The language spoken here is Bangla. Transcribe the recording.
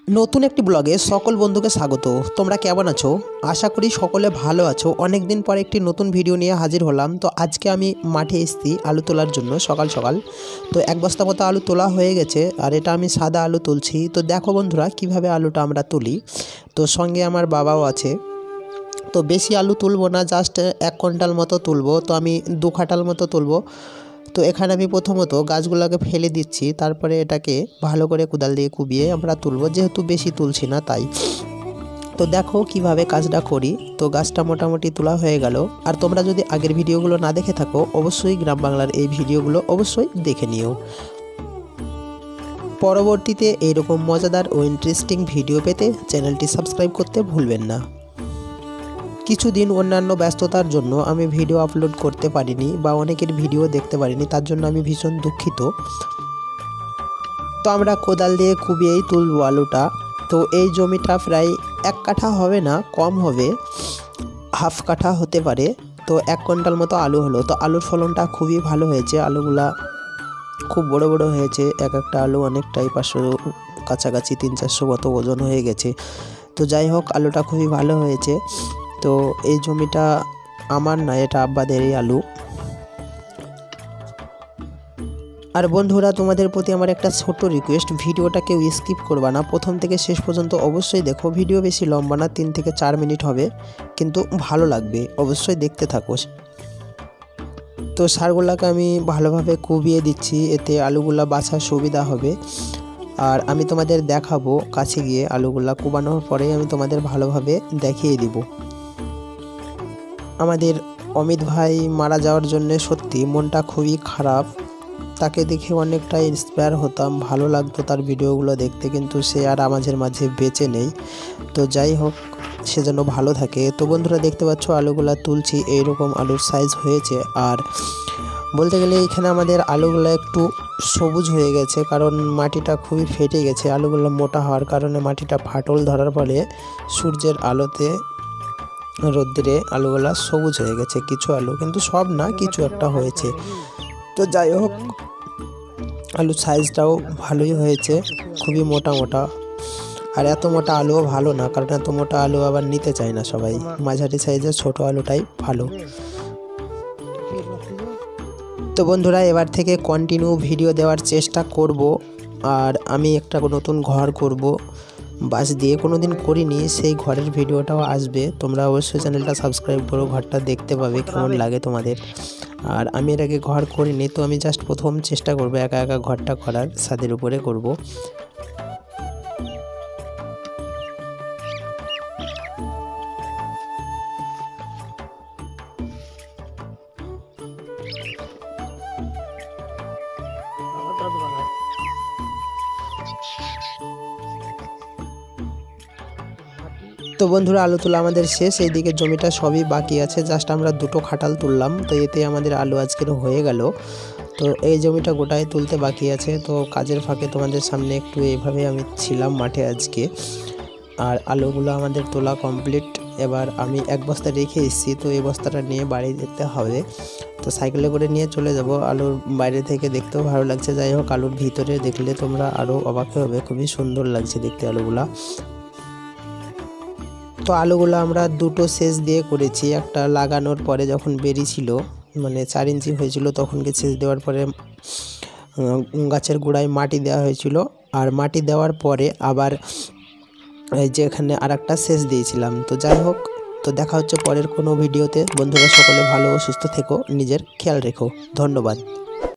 নতুন একটি ব্লগে সকল বন্ধুকে স্বাগত। তোমরা কেমন আছো? আশা করি সকলে ভালো আছো। অনেক দিন পর একটি নতুন ভিডিও নিয়ে হাজির হলাম। তো আজকে আমি মাঠে এসেছি আলু তোলার জন্য সকাল সকাল। তো এক বস্তা মতো আলু তোলা হয়ে গেছে, আর এটা আমি সাদা আলু তুলছি। তো দেখো বন্ধুরা কিভাবে আলুটা আমরা তুলি। তো সঙ্গে আমার বাবাও আছে। তো বেশি আলু তুলবো না, জাস্ট 1 কুইন্টাল মতো তুলবো। তো আমি 2 খাটাল মতো তুলবো। তো এখানে আমি প্রথমত গাছগুলোকে ফেলে দিচ্ছি, তারপরে এটাকে ভালো করে কোদাল দিয়ে কুবিয়ে আমরা তুলবো, যেহেতু বেশি তুলছি না তাই। তো দেখো কিভাবে কাজটা করি। তো গাছটা মোটামুটি তোলা হয়ে গেল। আর তোমরা যদি আগের ভিডিওগুলো না দেখে থাকো, অবশ্যই গ্রাম বাংলার এই ভিডিওগুলো অবশ্যই দেখে নিও। পরবর্তীতে এইরকম মজাদার ও ইন্টারেস্টিং ভিডিও পেতে চ্যানেলটি সাবস্ক্রাইব করতে ভুলবেন না। কিছুদিন অন্যান্য ব্যস্ততার জন্য আমি ভিডিও আপলোড করতে পারিনি বা অনেকের ভিডিও দেখতে পারিনি, তার জন্য আমি ভীষণ দুঃখিত। তো আমরা কোদাল দিয়ে কুবিয়েই তুলবো আলুটা। তো এই জমিটা প্রায় 1 কাঠা হবে না, কম হবে, হাফ কাঠা হতে পারে। তো 1 কুইন্টাল মতো আলু হলো। তো আলুর ফলনটা খুবই ভালো হয়েছে, আলুগুলা খুব বড় বড় হয়েছে। এক একটা আলু অনেকটাই 500 কাছাকাছি 300-400 মতো ওজন হয়ে গেছে। তো যাই হোক, আলুটা খুবই ভালো হয়েছে। তো এই জমিটা আমার না, এটা আব্বাদেরই আলু। আর বন্ধুরা, তোমাদের প্রতি আমার একটা ছোট রিকোয়েস্ট, ভিডিওটা কেউ স্কিপ করবা না, প্রথম থেকে শেষ পর্যন্ত অবশ্যই দেখো। ভিডিও বেশি লম্বা না, 3 থেকে 4 মিনিট হবে, কিন্তু ভালো লাগবে, অবশ্যই দেখতে থাকো। তো সারগুলাকে আমি ভালোভাবে কুবিয়ে দিচ্ছি, এতে আলুগুলা বাছার সুবিধা হবে। আর আমি তোমাদের দেখাবো কাছে গিয়ে, আলুগুলা কুবানোর পরে আমি তোমাদের ভালোভাবে দেখিয়ে দিব। আমাদের অমিত ভাই মারা যাওয়ার জন্য সত্যি মনটা খুবই খারাপ। তাকে দেখে অনেকটা ইন্সপায়ার হতাম, ভালো লাগতো তার ভিডিওগুলো দেখতে, কিন্তু সে আর আমাদের মাঝে বেঁচে নেই। তো যাই হোক, সে যেন ভালো থাকে। তো বন্ধুরা দেখতে পাচ্ছ আলুগুলা তুলছি, এইরকম আলুর সাইজ হয়েছে। আর বলতে গেলে এখানে আমাদের আলুগুলো একটু সবুজ হয়ে গেছে, কারণ মাটিটা খুবই ফেটে গেছে। আলুগুলো মোটা হওয়ার কারণে মাটিটা ফাটল ধরার ফলে সূর্যের আলোতে রোদ্রে আলুগুলা সবুজ হয়ে গেছে। কিছু আলু, কিন্তু সব না, কিছু একটা হয়েছে। তো যাই হোক, আলুর সাইজটাও ভালোই হয়েছে, খুবই মোটা মোটা। আর এত মোটা আলুও ভালো না, কারণ এত মোটা আলু আবার নিতে চায় না সবাই। মাঝারি সাইজের ছোট আলুটাই ভালো। তো বন্ধুরা, এবার থেকে কন্টিনিউ ভিডিও দেওয়ার চেষ্টা করব। আর আমি একটা নতুন ঘর করব, বাঁশ দিয়ে, কোনোদিন করিনি, সেই ঘরের ভিডিওটাও আসবে। তোমরা অবশ্যই চ্যানেলটা সাবস্ক্রাইব করো, ঘরটা দেখতে পাবে কেমন লাগে তোমাদের। আর আমি এর আগে ঘর করিনি, তো আমি জাস্ট প্রথম চেষ্টা করব একা একা ঘরটা করার, ছাদের উপরে করব। তো বন্ধুরা, আলু তোলা আমাদের শেষ। এইদিকে জমিটা সবই বাকি আছে, জাস্ট আমরা 2টো খাটাল তুললাম। তো এতে আমাদের আলু আজকের হয়ে গেল। তো এই জমিটা গোটাই তুলতে বাকি আছে। তো কাজের ফাঁকে তোমাদের সামনে একটু এইভাবে আমি ছিলাম মাঠে আজকে। আর আলুগুলো আমাদের তোলা কমপ্লিট। এবার আমি 1 বস্তা রেখে এসেছি, তো এই বস্তাটা নিয়ে বাড়ি যেতে হবে। তো সাইকেলে করে নিয়ে চলে যাব। আলুর বাইরে থেকে দেখতেও ভালো লাগছে। যাই হোক, আলুর ভিতরে দেখলে তোমরা আরও অবাক হবে, খুবই সুন্দর লাগছে দেখতে আলুগুলা। তো আলুগুলো আমরা 2টো সেচ দিয়ে করেছি। একটা লাগানোর পরে যখন বেরিয়েছিল, মানে 4 ইঞ্চি হয়েছিল, তখনকে সেচ দেওয়ার পরে গাছের গোড়ায় মাটি দেওয়া হয়েছিল। আর মাটি দেওয়ার পরে আবার এই যে এখানে আরেকটা সেচ দিয়েছিলাম। তো যাই হোক, তো দেখা হচ্ছে পরের কোনো ভিডিওতে। বন্ধুরা সকলে ভালো ও সুস্থ থেকো, নিজের খেয়াল রেখো। ধন্যবাদ।